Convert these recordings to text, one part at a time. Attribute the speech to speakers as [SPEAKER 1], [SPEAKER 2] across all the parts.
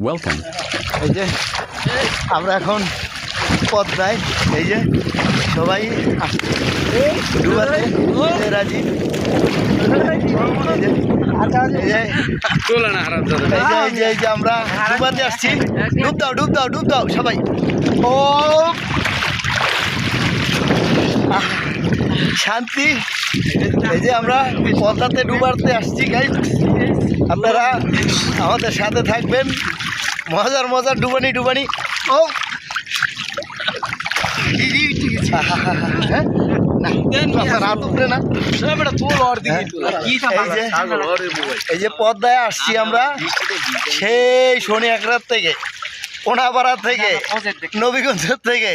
[SPEAKER 1] Welcome.
[SPEAKER 2] এই যে আমরা এখন পদ্মায়, এই যে সবাই ডুবাতে রাজি। এই যে আমরা ডুবাতে আসছি। ডুব দাও ডুব দাও ডুব দাও সবাই। ও শান্তি। এই যে আমরা পদ্মাতে ডুবাতে আসছি গাইস, আপনারা আমাদের সাথে থাকবেন। মজার মজার ডুবানি ডুবানি। ও এই যে পদ্মায় আসছি আমরা সেই শনি একরাত থেকে, কোনাপাড়া থেকে, নবীগঞ্জ থেকে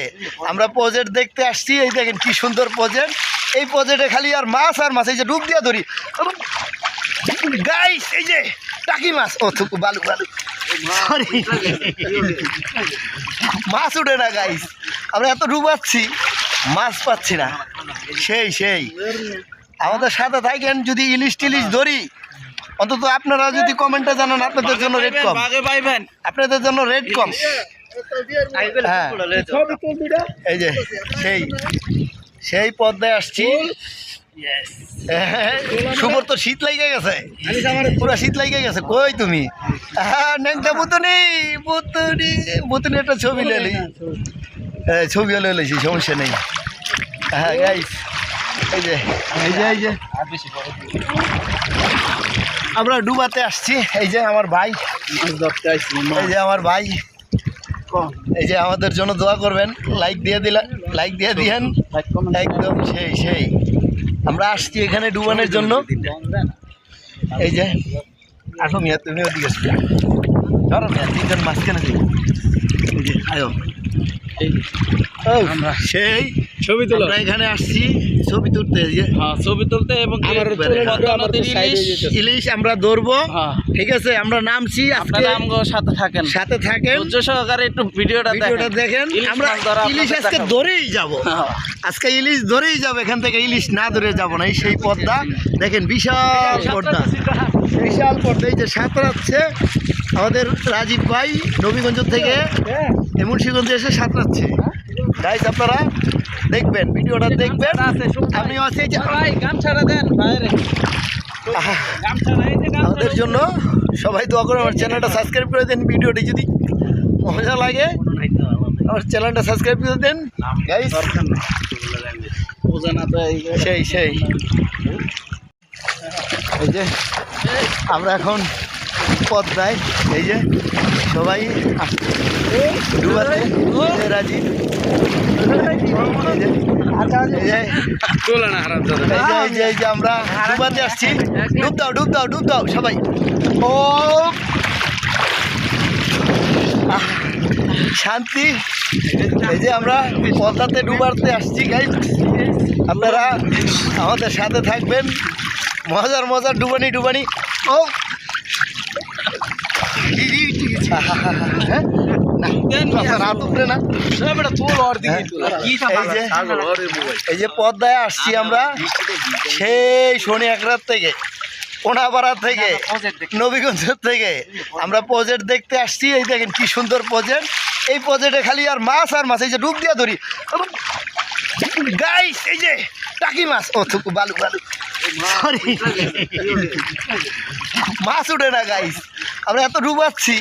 [SPEAKER 2] আমরা প্রজেক্ট দেখতে আসছি। এই দেখেন কি সুন্দর প্রজেক্ট। এই প্রজেক্টে খালি আর মাছ আর মাছ। এই যে ডুব দিয়া ধরি গাইস, এই যে টাকি মাছ। ও থুকু বালু বালু, সরি মাছ উঠে না গাইস। আমরা এত ডুবাচ্ছি, মাছ পাচ্ছি না। সেই আমাদের সাথে থাকেন। যদি ইলিশ টিলিশ ধরি, অন্তত আপনারা যদি কমেন্টে জানান, আপনাদের জন্য রেট কম, আপনাদের জন্য রেট কম। হ্যাঁ, এই যে সেই পদ্মায় আসছি। শুভর তো শীত লাগিয়ে গেছে, পুরা শীত লাগিয়ে গেছে। কই তুমি? হ্যাঁ, নেংটা বুতুনি বুতুনি বুতুনি একটা ছবি লেলি, ছবি হলে লেছি, সমস্যা নেই। হ্যাঁ গাইস, এই যে আমরা ডুবাতে আসছি। এই যে আমার ভাই, এই যে আমার ভাই, এই যে আমাদের জন্য দোয়া করবেন। লাইক দিয়ে দিয়েন একদম। সেই আমরা আসছি এখানে ডুবানোর জন্য। এই যে আসো মিয়া, তুমি ওদিকে ধরো মিয়া, তিনজন মাঝখানে দিই। এই যে আয়ো, আমরা সেই ছবি তুলো। আমরা এখানে আসছি ছবি তুলতে,
[SPEAKER 3] ছবি তুলতে। এবং
[SPEAKER 2] ইলিশ আমরা ধরবো, ঠিক আছে? আমরা নামছি, সাথে থাকেন
[SPEAKER 3] সহকারে একটু ভিডিওটা
[SPEAKER 2] দেখেন। আমরা ইলিশ আজকে ধরেই যাব, আজকে ইলিশ ধরেই যাবো। এখান থেকে ইলিশ না ধরে যাবো না। এই সেই পদ্মা দেখেন, বিশাল পদ্মা, বিশাল পদ্মা। এই যে সাঁতরাচ্ছে আমাদের রাজীব ভাই, নবীগঞ্জ থেকে মুন্সিগঞ্জে এসে সাঁতরাচ্ছে। গাইস, আপনারা দেখবেন, ভিডিওটা দেখবেন। আমি আছি, আমাদের জন্য সবাই দোয়া করে। আমার চ্যানেলটা সাবস্ক্রাইব করে দেন। ভিডিওটি যদি মজা লাগে আমার চ্যানেলটা সাবস্ক্রাইব করে দেন গাইস। সেই এই যে আমরা এখন পদ্মায়, এই যে সবাই ডুবাতে রাজি। এই যে আমরা ডুবাতে আসছি। ডুব দাও ডুব দাও ডুব দাও সবাই। ও শান্তি। এই যে আমরা পদ্মাতে ডুবাতে আসছি গাইস, আপনারা আমাদের সাথে থাকবেন। মজার মজার ডুবানি ডুবানি। ও এই যে পদ্মায় আসছি আমরা সেই শনি একরাত থেকে, কোনাপাড়া থেকে, নবীগঞ্জ থেকে আমরা প্রজেক্ট দেখতে আসছি। এই দেখেন কি সুন্দর প্রজেক্ট। এই প্রজেক্টে খালি আর মাছ আর মাছ। এই যে ডুব দিয়া ধরি গাইস, এই যে টাকি মাছ। ও থুকু বালু বালু, সরি মাছ উঠে না গাইস। আমরা এত ডুবাচ্ছি,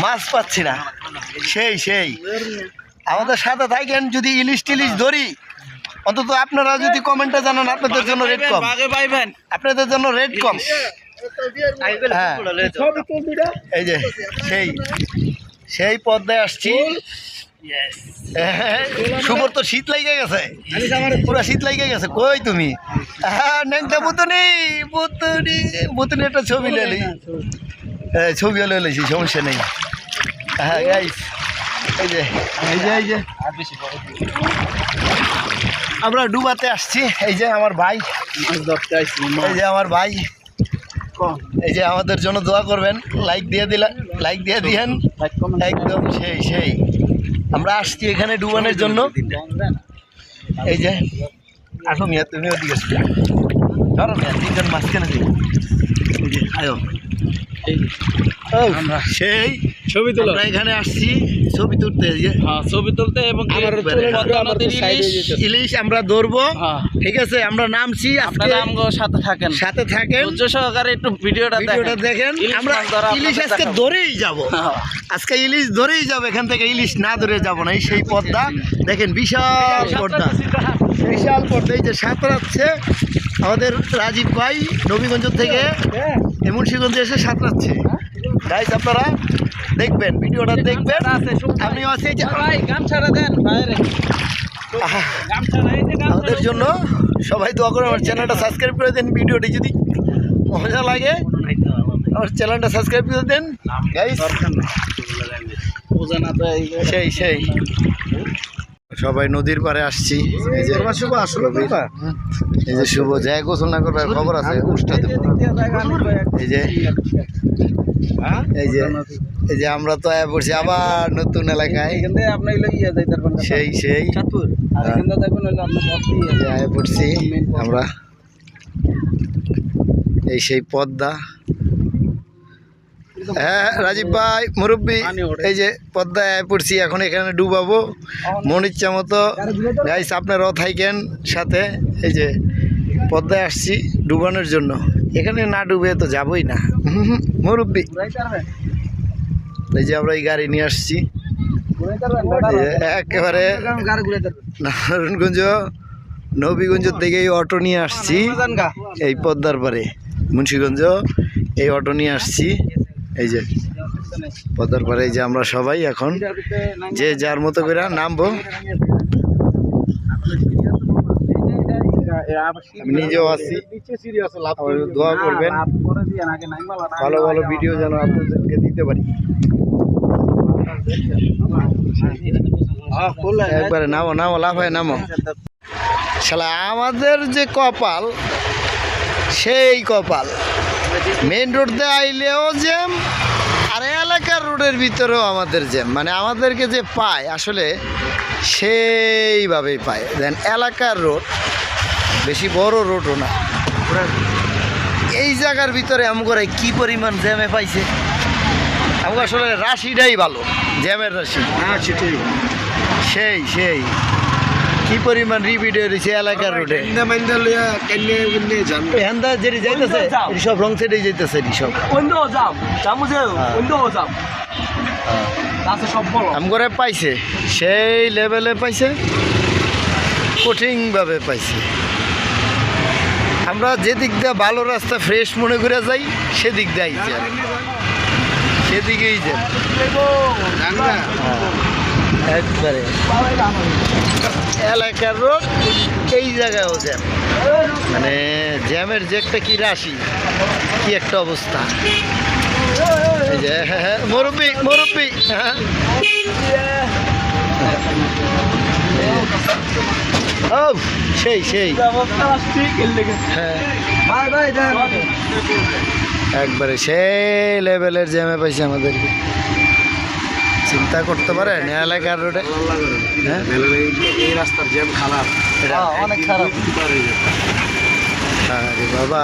[SPEAKER 2] মাছ পাচ্ছি না। সেই আমাদের সাথে থাকেন। যদি ইলিশ টিলিশ ধরি, অন্তত আপনারা যদি কমেন্টে জানান, আপনাদের জন্য রেট কম, আপনাদের জন্য রেট কম। হ্যাঁ, এই যে সেই পদ্মায় আসছি। শুভর তো শীত লাগিয়ে গেছে, পুরা শীত লাগিয়ে গেছে। কই তুমি? হ্যাঁ, নেংটা বুতুনি বুতুনি বুতুনি একটা ছবি লেলি, ছবি হলে লেছি, সমস্যা নেই। হ্যাঁ গাইস, এই যে আমরা ডুবাতে আসছি। এই যে আমার ভাই, এই যে আমার ভাই, এই যে আমাদের জন্য দোয়া করবেন। লাইক দিয়ে দিয়েন একদম। সেই আমরা আসছি এখানে ডুবানোর জন্য। এই যে আসো মিয়া, তুমি ওদিকে ধরো মিয়া, তিনজন মাঝখানে দিই। আয়ো, আমরা সেই
[SPEAKER 3] ছবি তোলা
[SPEAKER 2] আমরা এখানে আসছি ছবি তুলতে। এই যে
[SPEAKER 3] হ্যাঁ ছবি তুলতে এবং পদ্মা নদীর
[SPEAKER 2] ইলিশ আমরা ধরবো।
[SPEAKER 3] হ্যাঁ
[SPEAKER 2] ঠিক আছে, আমরা নামছি। আজকে
[SPEAKER 3] আপনারা আমগো সাথে থাকেন,
[SPEAKER 2] সাথে থাকেন,
[SPEAKER 3] ধৈর্য সহকারে একটু ভিডিওটা
[SPEAKER 2] দেখেন। আমরা ইলিশ আজকে ধরেই যাব, আজকে ইলিশ ধরেই যাব, এখান থেকে ইলিশ না ধরে যাব না। এই সেই পদ্মা দেখেন, বিশাল পদ্মা, বিশাল পদ্মা। এই যে সাঁতরাচ্ছে আমাদের রাজীব ভাই নবীগঞ্জ থেকে মুন্সিগঞ্জে এসে সাঁতরাচ্ছে। গাইস আপনারা দেখবেন, ভিডিওটা দেখবেন। আপনি আছে যে আমাদের জন্য সবাই দোয়া করে, আমার চ্যানেলটা সাবস্ক্রাইব করে দেন। ভিডিওটি যদি মজা লাগে আমার চ্যানেলটা সাবস্ক্রাইব করে দেন গাইস। সেই সেই সবাই নদীর পাড়ে আসছি। এই যে শুভ, এই যে শুভ যায় গোসল না করবার খবর আছে, এই যে এই যে এই যে আমরা তো আয়া পড়ছি আবার নতুন এলাকায়। সেই সেই আয়া পড়ছি আমরা, এই সেই পদ্মা। হ্যাঁ রাজীব ভাই মুরব্বী, এই যে পদ্মায় আয়া পড়ছি, এখন এখানে ডুবাবো মন ইচ্ছা মতো। গাইস আপনারাও থাকেন সাথে। এই যে পদ্মায় আসছি ডুবানোর জন্য, এখানে না ডুবে তো যাবই না মুরব্বী। এই যে আমরা এই গাড়ি নিয়ে আসছি একেবারে নারায়ণগঞ্জ নবীগঞ্জ থেকে এই অটো নিয়ে আসছি এই পদ্মার পারে মুন্সিগঞ্জ। এই অটো নিয়ে আসছি এই যে পদ্মার পারে। এই যে আমরা সবাই এখন যে যার মতো করে নামবো। আমি নিজেও আছি, দোয়া করবেন ভালো ভালো ভিডিও যেন আপনাদেরকে দিতে পারি। একবারে নামো নামো, লাফায় নামো। শালা আমাদের যে কপাল, সেই কপাল। মেন রোড দিয়ে আইলেও জ্যাম, আর এলাকার রোডের ভিতরেও আমাদের জ্যাম। মানে আমাদেরকে যে পায় আসলে সেইভাবেই পায়। দেন এলাকার রোড বেশি বড় রোডও না, এই জায়গার ভিতরে আমগরে কি পরিমাণ জ্যামে পাইছে। আমাকে আসলে রাশিটাই ভালো, জ্যামের রাশি সেই সেই কি পরিমাণ রিপিট হয়ে রয়েছে এলাকার রোডে। যেটি যাইতেছে সব রং সাইডে যাইতেছে, সব আমগরে পাইছে, সেই লেভেলে পাইছে, কঠিনভাবে পাইছে। আমরা যেদিক দিয়ে ভালো রাস্তা ফ্রেশ মনে করে যাই, সেদিক দিয়ে আইছে, সেদিকেই যাই একবারে। এলাকার রোড এই জায়গায়ও জ্যাম, মানে জ্যামের যে একটা কি রাশি, কি একটা অবস্থা। এই যে মুরব্বী মুরব্বী, ও সেই সেই হ্যাঁ একবারে সেই লেভেলের জ্যামে পাইছে আমাদেরকে। চিন্তা করতে পারেন এলাকার রোডে, হ্যাঁ এই রাস্তার জ্যাম খারাপ, এটা অনেক খারাপ। আরে বাবা,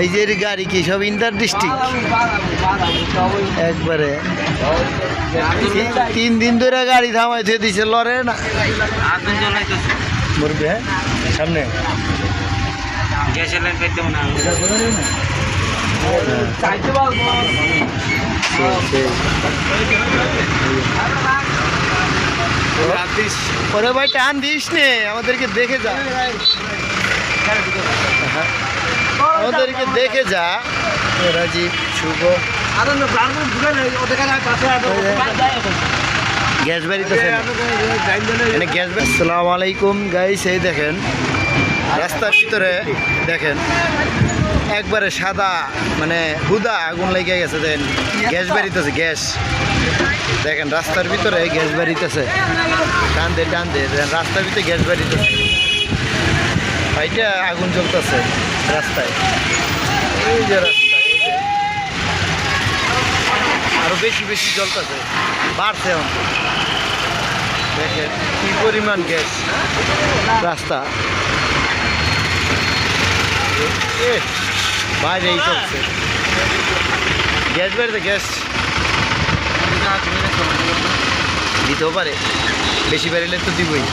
[SPEAKER 2] এই যে গাড়ি কি সব ইন্টার ডিস্ট্রিক্ট, একবারে 3 দিন ধরে গাড়ি থামাই থুয়ে দিছে, লড়ে না মরবে। হ্যাঁ সামনে ওরে ভাই টান দিস নে, আমাদেরকে দেখে যা, আমাদেরকে দেখে যা। রাজীব শুভ গ্যাস বাড়িতেছে, গ্যাস। আসসালামু আলাইকুম গাইস, এই দেখেন রাস্তার ভিতরে দেখেন একবারে সাদা, মানে হুদা আগুন লেগে গেছে। দেন গ্যাস বেরিতেছে, গ্যাস দেখেন রাস্তার ভিতরে গ্যাস বেরিতেছে, টানতে টানতে রাস্তার ভিতরে গ্যাস বেরিতেছে। এইটা আগুন জ্বলতেছে রাস্তায়, এই যে রাস্তায় আরো বেশি বেশি জ্বলতেছে, বাড়ছে এখন। দেখেন কি পরিমাণ গ্যাস রাস্তা, বাইরেই চলছে। গ্যাস বাড়িতে গ্যাস দিতেও পারে, বেশি বাড়িলে তো দিবই।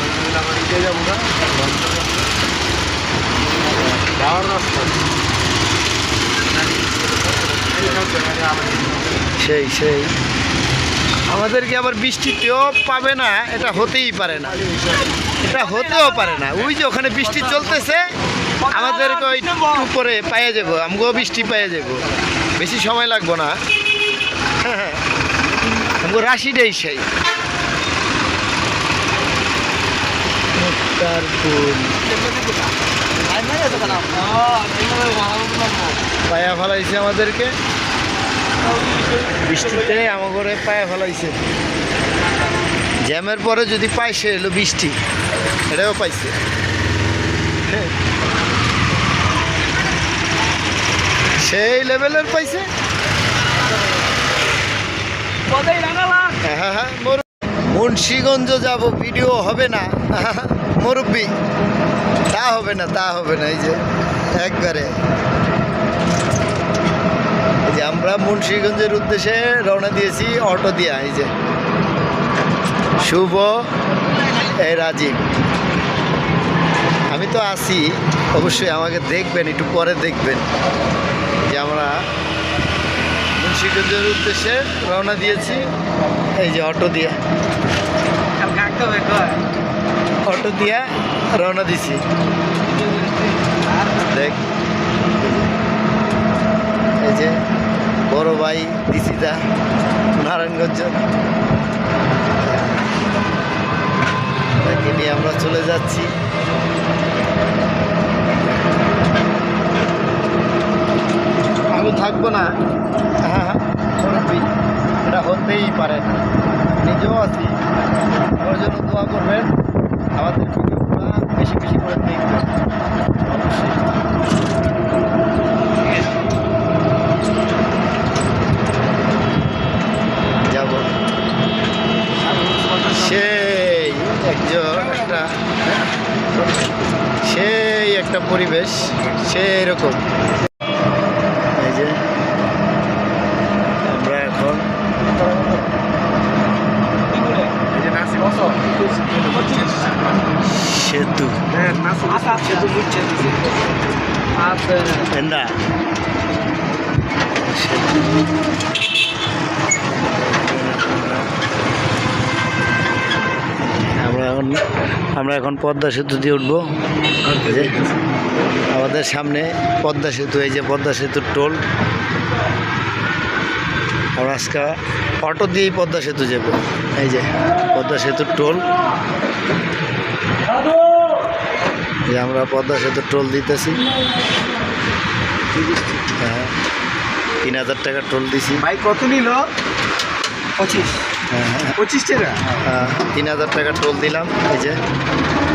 [SPEAKER 2] সেই সেই আমাদেরকে আবার বৃষ্টিতেও পাবে না, এটা হতেই পারে না, এটা হতেও পারে না। ওই যে ওখানে বৃষ্টি চলতেছে, আমাদেরকে ওই উপরে পাইয়ে যাবো, আমগো বৃষ্টি পাইয়ে যাবো, বেশি সময় লাগবো না। হ্যাঁ, আমগো রাশিটাই সেই পায়া ফেলাইছে আমাদেরকে, বৃষ্টিতে আমাকে পায়া ফেলাইছে। জ্যামের পরে যদি পায় সে এলো বৃষ্টি, এটাও পাইছে। সেই লেভেলের পাইছে। হ্যাঁ হ্যাঁ, মুন্সিগঞ্জ যাব, ভিডিও হবে না মুরব্বি, তা হবে না, তা হবে না। এই যে একবারে এই যে আমরা মুন্সিগঞ্জের উদ্দেশ্যে রওনা দিয়েছি অটো দিয়া। এই যে শুভ, এই রাজীব, আমি তো আছি, অবশ্যই আমাকে দেখবেন, একটু পরে দেখবেন যে আমরা মুন্সিগঞ্জের উদ্দেশ্যে রওনা দিয়েছি। এই যে অটো দিয়া, অটো দিয়া রওনা দিছি। দেখ এই যে বড় ভাই দিছিদা নারায়ণগঞ্জ, তাকে নিয়ে আমরা চলে যাচ্ছি। আমি থাকবো না, হ্যাঁ এটা হতেই পারে না, নিজেও আছি। ওর জন্য দোয়া করবেন, আমাদের ভিডিওগুলো বেশি বেশি করে দেখবেন অবশ্যই। যাব সেই একটা পরিবেশ, সেই রকম। এই যে আমরা এখন সেতু আমরা এখন পদ্মা সেতু দিয়ে উঠবো। আমাদের সামনে পদ্মা সেতু, এই যে পদ্মা সেতুর টোল। আমরা আজকে অটো দিয়েই পদ্মা সেতু যাব। এই যে পদ্মা সেতুর টোল, যে আমরা পদ্মা সেতুর টোল দিতেছি। হ্যাঁ, 3000 টাকা টোল দিছি।
[SPEAKER 1] ভাই কত নিল? 25 টাকা।
[SPEAKER 2] 3000 টাকা টোল দিলাম। এই যে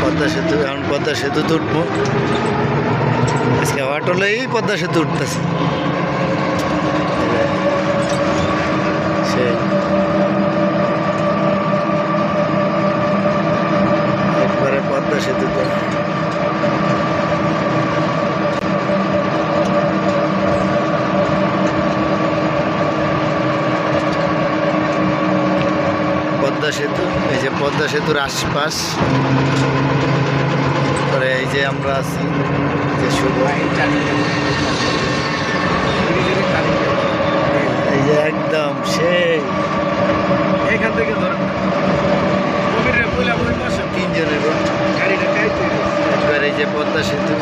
[SPEAKER 2] পদ্মা সেতু, এখন পদ্মা সেতুতে উঠবো। আজকে অটোলেই পদ্মা সেতু উঠতেছে। সেই একবারে পদ্মা সেতুতে। পদ্মা সেতু, এই যে পদ্মা সেতুর আশপাশ পরে এই যে আমরা আছি, যে শুভ, এই যে একদম সেই
[SPEAKER 1] এখান থেকে ধর
[SPEAKER 2] 3 জনের
[SPEAKER 1] গাড়িটা
[SPEAKER 2] একবার। এই যে পদ্মা সেতু,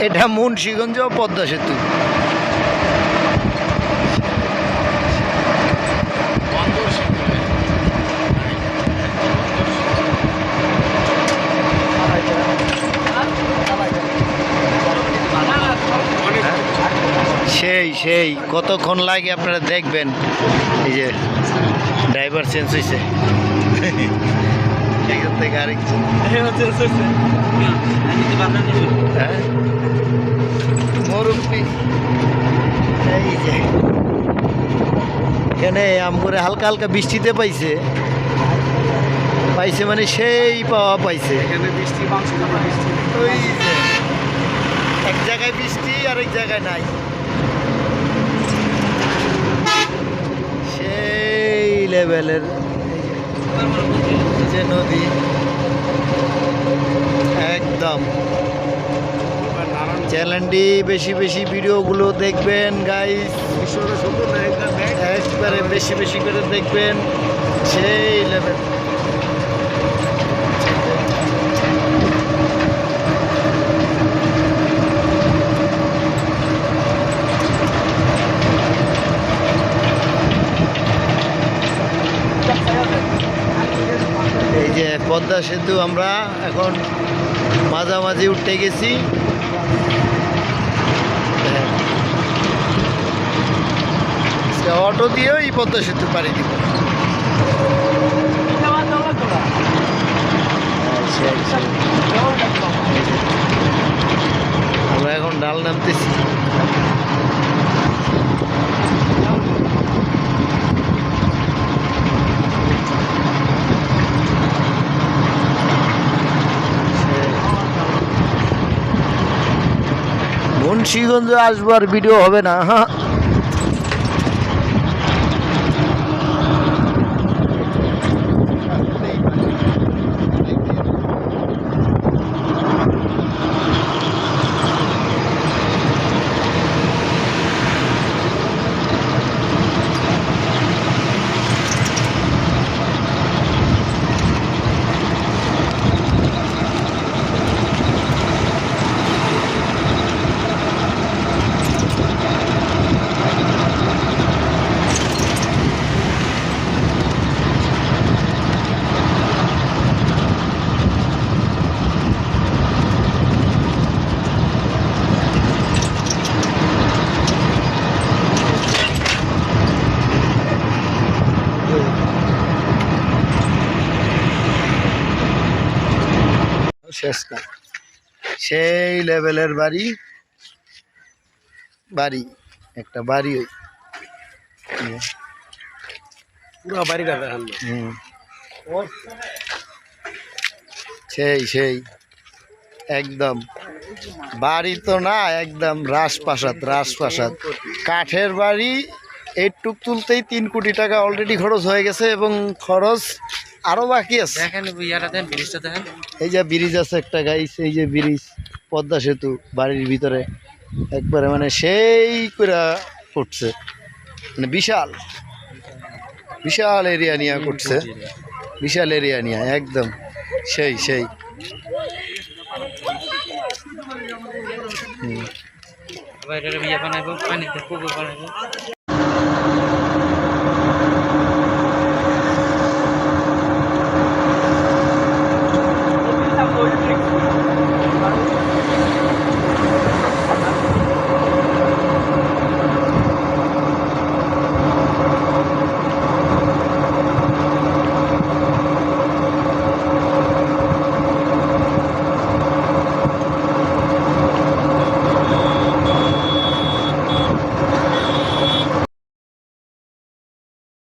[SPEAKER 2] এটা মুন্সিগঞ্জ পদ্মা সেতু। সেই সেই কতক্ষণ লাগে আপনারা দেখবেন। এই যে ড্রাইভার চেঞ্জ হয়েছে, এখান থেকে আরেকজন হ্যাঁ মুরব্বি এই যে এখানে আমগরে হালকা হালকা বৃষ্টিতে পাইছে মানে সেই পাওয়া পাইছে
[SPEAKER 1] এখানে বৃষ্টি মাংস বৃষ্টি
[SPEAKER 2] ওই যে এক জায়গায় বৃষ্টি আরেক জায়গায় নাই সেই লেভেলের যে নদী একদম চ্যানেলটি বেশি বেশি ভিডিওগুলো দেখবেন গাইস
[SPEAKER 1] বিশ্বটা সুন্দর না
[SPEAKER 2] একবারে বেশি বেশি করে দেখবেন সেই লেভেল এই যে পদ্মা সেতু আমরা এখন মাঝামাঝি উঠে গেছি অটো দিয়েও এই পদ্মা সেতু পাড়ি দিব আমরা এখন ডাল নামতেছি মুন্সিগঞ্জে আসবার ভিডিও হবে না হ্যাঁ শেষ না সেই লেভেলের বাড়ি একটা বাড়ি
[SPEAKER 1] পুরো বাড়িটা দেখান
[SPEAKER 2] সেই একদম বাড়ি তো না একদম রাজপ্রাসাদ কাঠের বাড়ি এইটুক তুলতেই 3 কোটি টাকা অলরেডি খরচ হয়ে গেছে এবং খরচ আরো বাকি আছে এই যে ব্রিজ আছে একটা গাইস এই যে ব্রিজ পদ্মা সেতু বাড়ির ভিতরে একবারে মানে সেই করে করছে মানে বিশাল এরিয়া নিয়ে করছে বিশাল এরিয়া নিয়ে একদম সেই